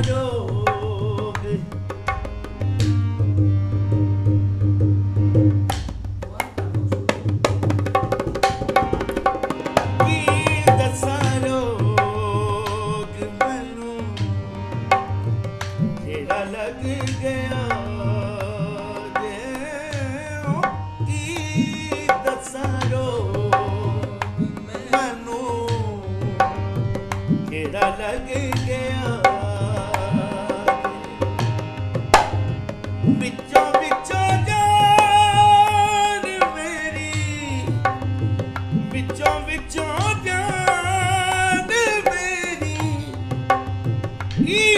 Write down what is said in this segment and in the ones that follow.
ਰੋਗ ਕੀ ਦੱਸਾਂ ਰੋਗ ਮੈਨੂੰ ਜਿਹੜਾ ਲੱਗ ਗਿਆ ਜੇ ਕੀ ਦੱਸਾਂ ਰੋਗ ਮੈਨੂੰ ਜਿਹੜਾ ਲੱਗ ਗਿਆ ਵਿੱਚੋਂ ਵਿੱਚੋਂ ਜਾਨ ਮੇਰੀ ਵਿੱਚੋਂ ਵਿੱਚੋਂ ਜਾਨ ਮੇਰੀ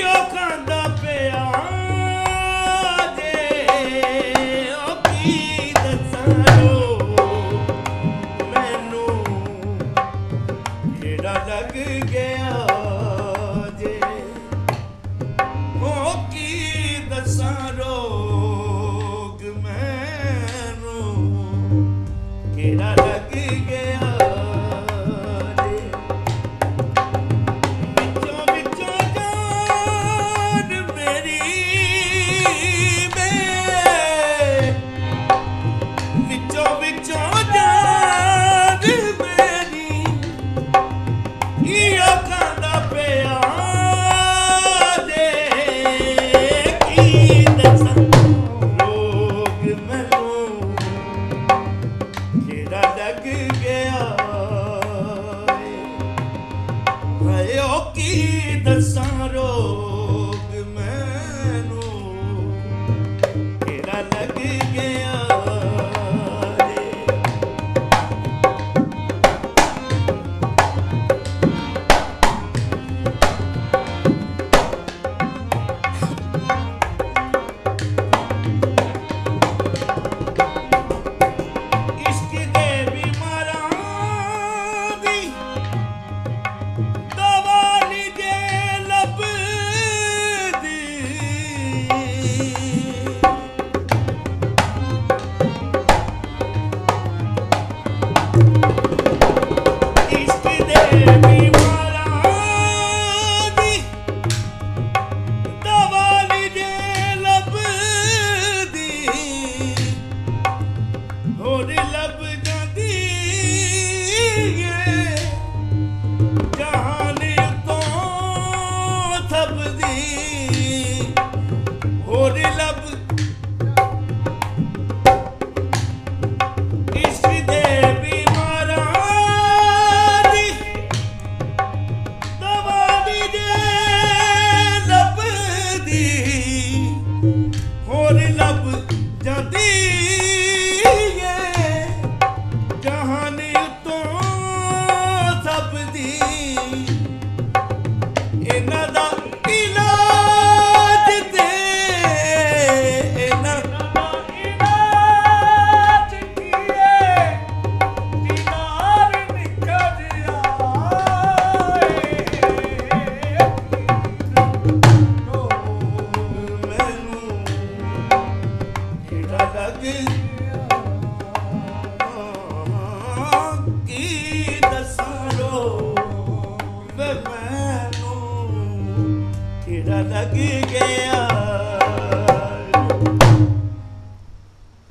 ਉਹ ਖਾਂਦਾ ਪਿਆ ਜੇ ਉਹ ਕੀ ਦੱਸਾਂ ਮੈਨੂੰ ਜਿਹੜਾ ਲੱਗ ਗਿਆ ਜੇ ਉਹ ਕੀ ਦੱਸਾਂ ਰੋਗ ਮੈਨੂੰ ਕਿਹੜਾ ਲੱਗ ਗਿਆ ਜੇ ਵਿੱਚੋਂ ਵਿੱਚੋਂ ਜਾਨ ਮੇਰੀ ਵਿੱਚੋਂ ਵਿੱਚੋਂ ਜਾਨ ਮੇਰੀ ਉਹ ਖਾਂਦਾ ਪਿਆ ਜੇ ਕੀ ਦੱਸਾਂ ਰੋਗ ਮੈਨੂੰ ਜਿਹੜਾ ਲੱਗ ਗਿਆ ਹਾਏ ਉਹ ਕੀ ਦੱਸਾਂ ਰੋਗ ਮੈਨੂੰ ਜਿਹੜਾ ਲੱਗ ਗਿਆ ਹੋਰ ਲੱਭ ਜਾਂਦੀ ਏ ਜਹਾਨ ਤੋਂ ਥੱਬਦੀ ਹੋਰ ਲੱਭ ਇਸ਼ਕ ਦੇ ਬਿਮਾਰਾਂ ਦੀ ਦਵਾ ਦੀ ਜੇ ਲੱਭਦੀ ਹੋਰ ਲੱਭ ਜਾਂਦੀ ਜਹਾਨ ਤੋਂ ਸਭਦੀ ਇਹਨਾਂ ਦਾ ਇਲਾਜ ਤੇ ਇਹਨਾਂ ਦਾ ਇਲਾਜ ਕੀਏ ਦੀਦਾਰ ਨਿਕਲ ਆਏ ਮੈਨੂੰ ਜਿਹੜਾ ਲੱਗ ਕੀ ਦੱਸਾਂ ਰੋਗ ਮੈਨੂੰ ਕਿਹੜਾ ਲੱਗ ਗਿਆ